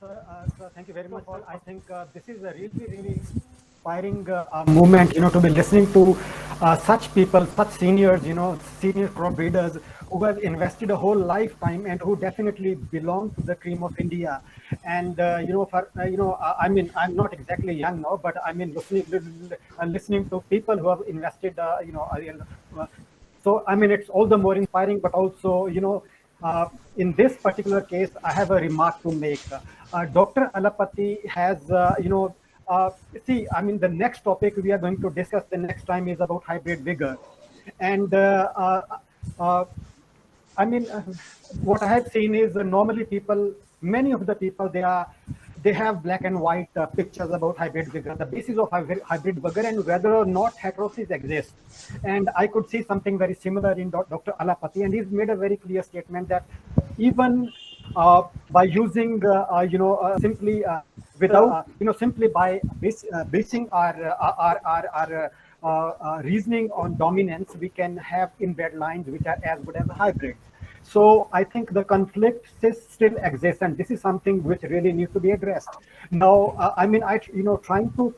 Sir, thank you very much, sir. I think this is a really inspiring movement, to be listening to such people, such seniors, senior crop breeders who have invested a whole lifetime and who definitely belong to the cream of India. And, I mean, I'm not exactly young now, but I mean, listening to people who have invested, so, I mean, it's all the more inspiring, but also, in this particular case, I have a remark to make. Dr. Alapati has, see, I mean, the next topic we are going to discuss the next time is about hybrid vigor. And I mean, what I have seen is normally many of the people, they have black and white pictures about hybrid vigor, the basis of hybrid vigor and whether or not heterosis exists. And I could see something very similar in Dr. Alapati, and he's made a very clear statement that even by using, simply without, simply by basing our reasoning on dominance, we can have inbred lines which are as good as a hybrid. So I think the conflict still exists, and this is something which really needs to be addressed. Now, I mean, trying to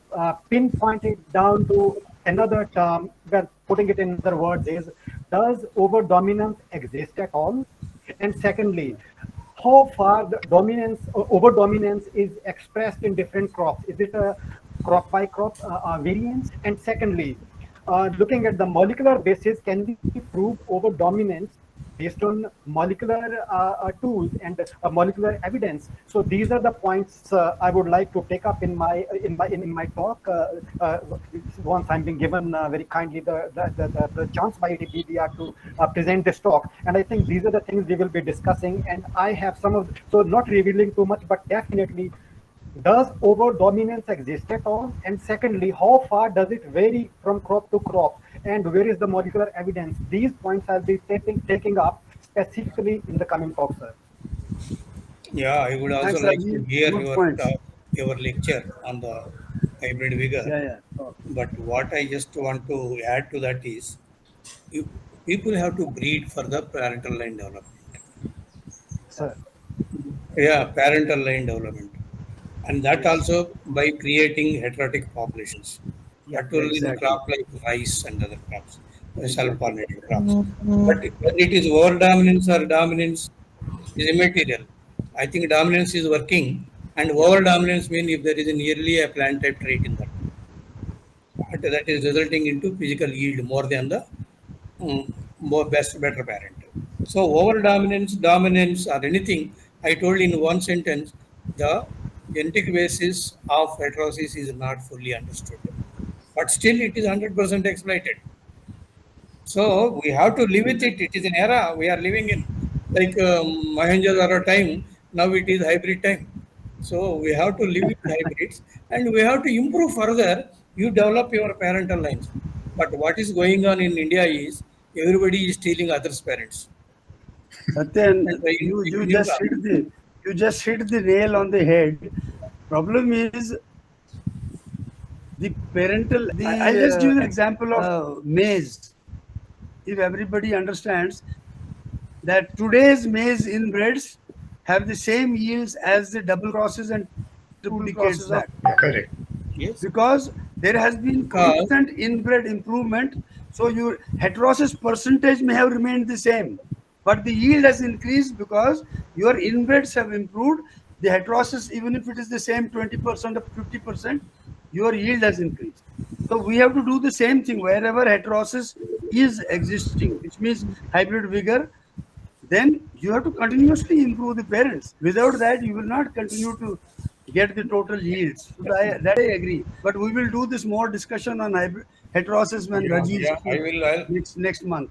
pinpoint it down to another term, well, putting it in other words is, does over-dominance exist at all? And secondly, how far the over-dominance is expressed in different crops? Is it a crop-by-crop variance? And secondly, looking at the molecular basis, can we prove over-dominance based on molecular tools and molecular evidence? So these are the points I would like to take up in my talk once I'm being given very kindly the chance by ATPBR to present this talk. And I think these are the things we will be discussing. And I have so not revealing too much, but definitely, does over-dominance exist at all? And secondly, how far does it vary from crop to crop? And where is the molecular evidence? These points I'll be taking up specifically in the coming talk, sir. Yeah, I would also Thanks, like Rajiv. to hear Good your points. your lecture on the hybrid vigor. Yeah. But what I just want to add to that is, people have to breed for the parental line development. Sir. Yeah, parental line development. And that also by creating heterotic populations. particularly in exactly. crop like rice and other crops, self-pollinated crops. But when it is over dominance or dominance is immaterial. I think dominance is working, and over dominance means if there is nearly a plant type trait in that, but that is resulting into physical yield more than the better parent. So over dominance or anything, I told in one sentence, the genetic basis of heterosis is not fully understood, but still it is 100% exploited. So we have to live with it. It is an era we are living in, like Mohenjo-daro time. Now it is hybrid time. So we have to live with hybrids, and we have to improve further. You develop your parental lines. But what is going on in India is everybody is stealing others' parents. Satyan, And by you giving just hit the nail on the head. Problem is the parental. I'll just give you an example of maize. If everybody understands that today's maize inbreds have the same yields as the double crosses and triple decades back, Correct. yes, because there has been Because- constant inbred improvement. So your heterosis percentage may have remained the same, but the yield has increased because your inbreds have improved. The heterosis, even if it is the same 20% or 50%, your yield has increased. So we have to do the same thing wherever heterosis is existing, which means hybrid vigor. Then you have to continuously improve the parents. Without that, you will not continue to get the total yields. So that I agree. But we will do this more discussion on hybrid heterosis when Rajiv yeah, I will. next month.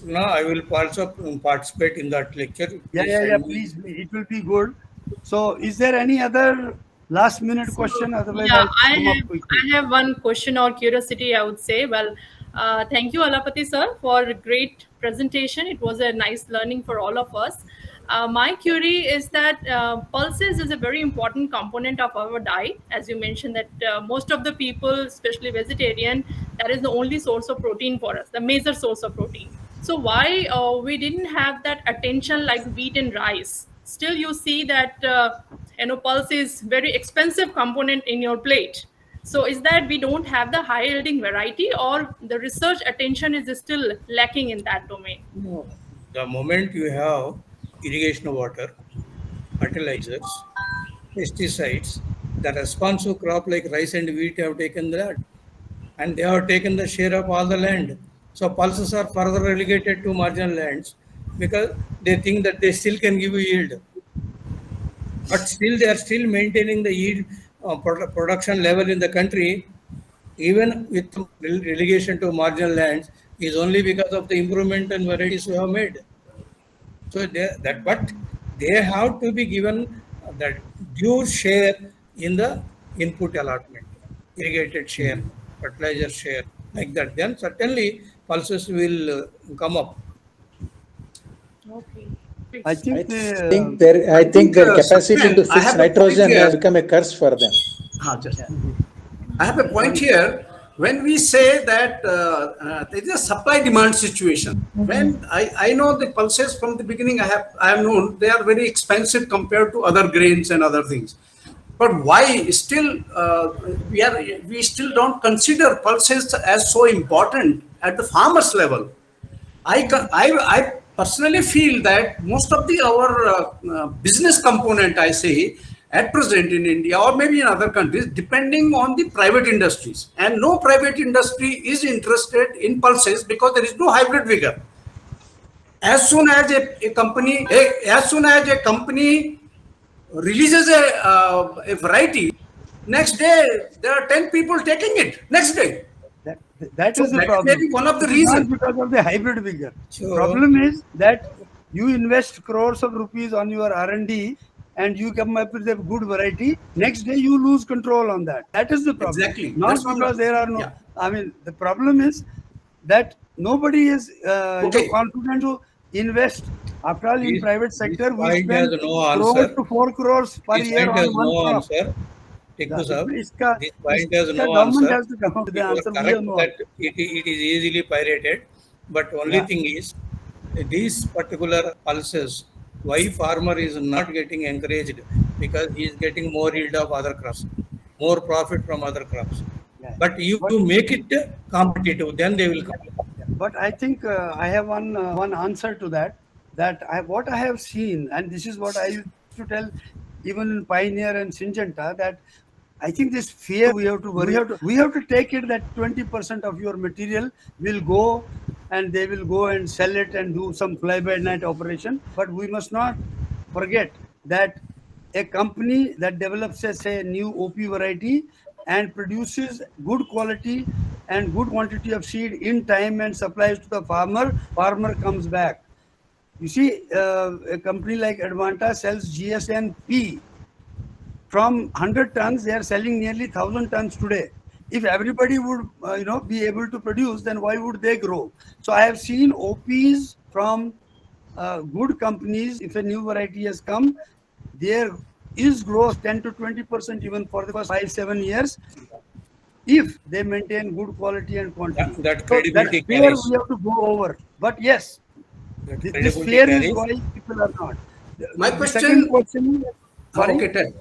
No, I will also participate in that lecture. Yeah. Please, it will be good. So, is there any other last minute question? Otherwise, Yeah, I'll come up quickly. I have one question or curiosity, I would say. Well, thank you, Alapati sir, for a great presentation. It was a nice learning for all of us. My query is that pulses is a very important component of our diet. As you mentioned that most of the people, especially vegetarian, that is the only source of protein for us, the major source of protein. So why we didn't have that attention like wheat and rice? Still you see that pulse is very expensive component in your plate. So is that we don't have the high yielding variety, or the research attention is still lacking in that domain? The moment you have irrigation of water, fertilizers, pesticides, the responsive crop like rice and wheat have taken that, and they have taken the share of all the land. So pulses are further relegated to marginal lands because they think that they still can give you yield. But still they are still maintaining the yield production level in the country, even with relegation to marginal lands, is only because of the improvement and varieties we have made. So but they have to be given that due share in the input allotment, irrigated share, fertilizer share, like that. Then certainly pulses will come up. Okay. I think I think their capacity to I fix have a point nitrogen here. has become a curse for them. I have a point here. When we say that there is a supply-demand situation, when I know the pulses from the beginning, I have known they are very expensive compared to other grains and other things. But why still we still don't consider pulses as so important at the farmers level? I personally feel that most of our business component, I say, at present in India or maybe in other countries, depending on the private industries. And no private industry is interested in pulses because there is no hybrid vigor. As soon as a company releases a variety, next day there are 10 people taking it. Next day. that So is the that problem. may be one of the It is not reasons. because of the hybrid vigor. Sure. Problem is that you invest crores of rupees on your R&D and you come up with a good variety. Next day you lose control on that. That is the problem. Exactly. Not That's one- because there are no. yeah. I mean, the problem is that nobody is Okay. confident to invest. After all, in This- private sector, this we point spend has no crores answer. to 4 crores per This year point on has one no crop. answer. Tikku sir, this point has no government answer. has to come up with the You are answer. We correct have no that it is easily pirated, but only Yeah. thing is these particular pulses, why farmer is not getting encouraged, because he is getting more yield of other crops, more profit from other crops. Yeah. But you make it competitive, then they will come. But I think I have one answer to that. What I have seen, and this is what I used to tell even in Pioneer and Syngenta, that I think this fear we have to worry. We have to take it that 20% of your material will go, and they will go and sell it and do some fly-by-night operation. But we must not forget that a company that develops a new OP variety and produces good quality and good quantity of seed in time and supplies to the farmer comes back. You see, a company like Advanta sells GSN P. From 100 tons, they are selling nearly 1,000 tons today. If everybody would, be able to produce, then why would they grow? So I have seen OPs from good companies. If a new variety has come, there is growth 10 to 20% even for the first 5-7 years, if they maintain good quality and quantity. That credibility fear carries. we have to go over. But yes, That this credibility fear carries. is why people are not. My The question- second question is, sorry? Okay, tell.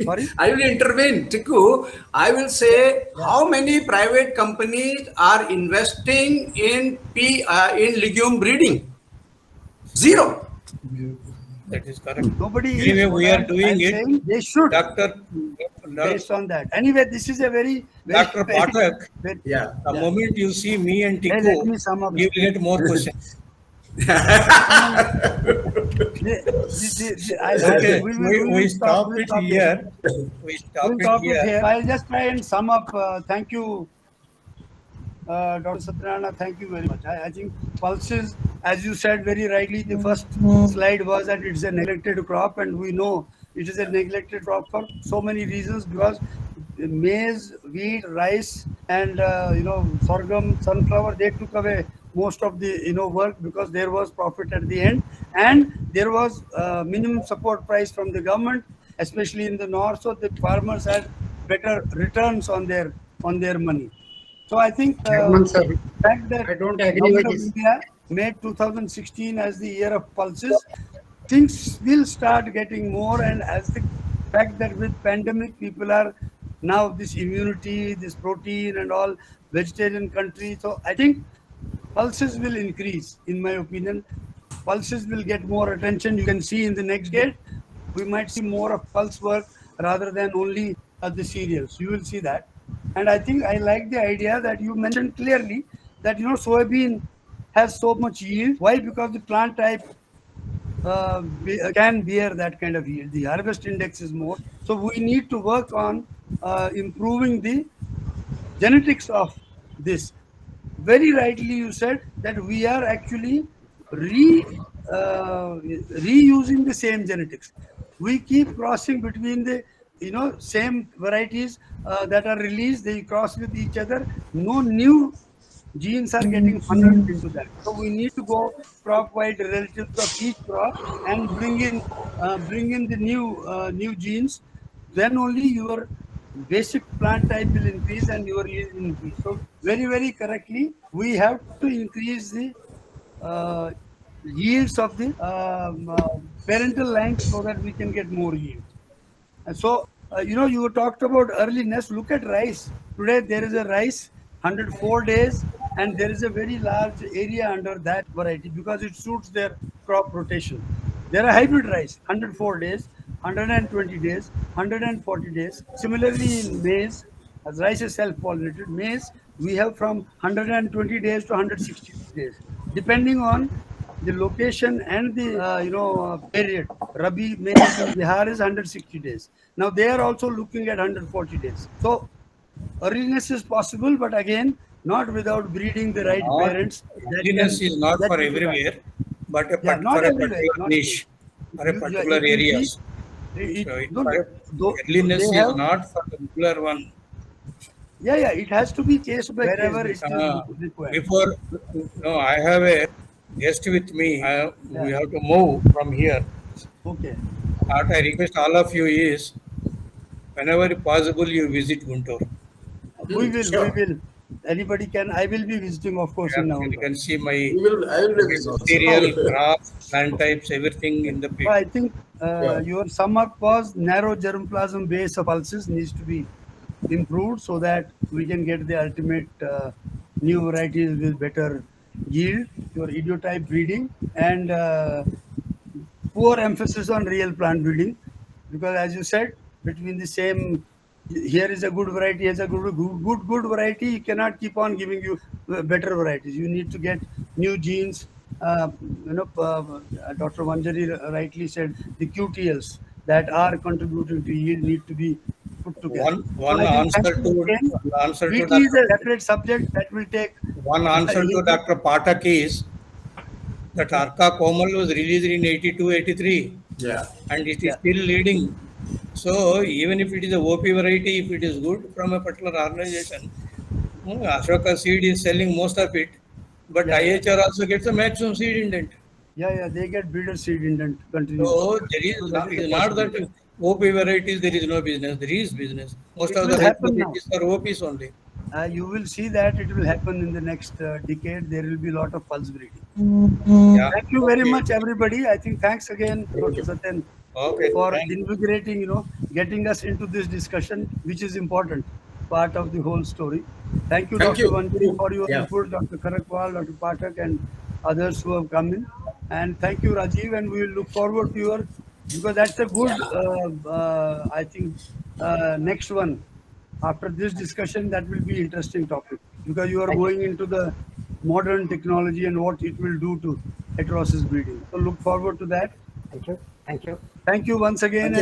Sorry? I will intervene, Tiku. I will say how many private companies are investing in legume breeding? Zero. That is correct. Nobody Anyway, is. we What are I'm doing it. saying, they should, Dr. based on that. Anyway, this is a very Pathak, Yeah. the moment you see me and Let Tiku, me sum up. you will get more questions. Okay, we stop it here. We stop We'll it stop it here. here. I'll just try and sum up. Thank you, Dr. Satyanarayana. Thank you very much. I think pulses, as you said very rightly, the first slide was that it's a neglected crop, and we know it is a neglected crop for so many reasons, because maize, wheat, rice, and sorghum, sunflower, they took away most of the work, because there was profit at the end, and there was minimum support price from the government, especially in the north, so the farmers had better returns on their money. So I think Chairman, sir, the fact that I don't agree Government with of this. India made 2016 as the year of pulses, things will start getting more, and as the fact that with pandemic people are now this immunity, this protein and all, vegetarian country, so I think pulses will increase. In my opinion, pulses will get more attention. You can see in the next decade we might see more of pulse work rather than only the cereals. You will see that. And I think I like the idea that you mentioned clearly that soybean has so much yield. Why? Because the plant type can bear that kind of yield. The harvest index is more. So we need to work on improving the genetics of this. Very rightly you said that we are actually reusing the same genetics. We keep crossing between the same varieties that are released. They cross with each other. No new genes are getting funneled into that. So we need to go crop-wide relatives of each crop and bring in the new genes. Then only your basic plant type will increase and your yield will increase. So very, very correctly, we have to increase the yields of the parental lines so that we can get more yield. And so, you talked about earliness. Look at rice. Today, there is a rice, 104 days, and there is a very large area under that variety because it suits their crop rotation. There are hybrid rice, 104 days, 120 days, 140 days. Similarly, in maize, as rice is self-pollinated, maize, we have from 120 days to 160 days, depending on the location and the period. Rabi maize in Bihar is 160 days. Now they are also looking at 140 days. So earliness is possible, but again, not without breeding the right parents. Earliness is not for everywhere, but for a particular niche, for a particular areas. Earliness is not for the particular one. Yeah, it has to be case by wherever it is required. Before, I have a guest with me. We have to move from here. Okay. What I request all of you is, whenever possible, you visit Guntur. We will. Anybody can. I will be visiting, of course, in November. You can see my I will visit. cereal, crops, plant types, everything in the page. I think your sum up was narrow germplasm base of pulses needs to be improved so that we can get the ultimate new varieties with better yield, your idiotype breeding, and poor emphasis on real plant breeding, because as you said, between the same, here is a good variety, here's a good variety, you cannot keep on giving you better varieties. You need to get new genes. Dr. Manjari rightly said the QTLs that are contributing to yield need to be put together. One So I answer think to BT is Dr. a separate subject that will take. One answer to Dr. Pathak is that Arka Komal was released in 82, 83, Yeah. and it is still leading. So even if it is a OP variety, if it is good from a particular organization, Ashoka seed is selling most of it, but Yeah. IHR also gets a maximum seed indent. Yeah, they get breeder seed indent continuously. So there is So not, that is it's a not that possibility. OP varieties there is no business. There is business. Most It of will the happen varieties are OPs only. You will see that it will happen in the next decade. There will be a lot of pulse breeding. Yeah. Thank you very Okay. much, everybody. I think thanks again, Dr. Satyan, Okay. for Thank you. invigorating, getting us into this discussion, which is important part of the whole story. Thank you, Thank Dr. you. Vanjari, for your Yeah. input, Dr. Karakwal, Dr. Pathak, and others who have come in. And thank you, Rajiv, and we will look forward to your, because that's a good, I think, next one. After this discussion, that will be interesting topic, because you are going into the modern technology and what it will do to heterosis breeding. So look forward to that. Thank you. Thank you. Thank you once again. Thank you.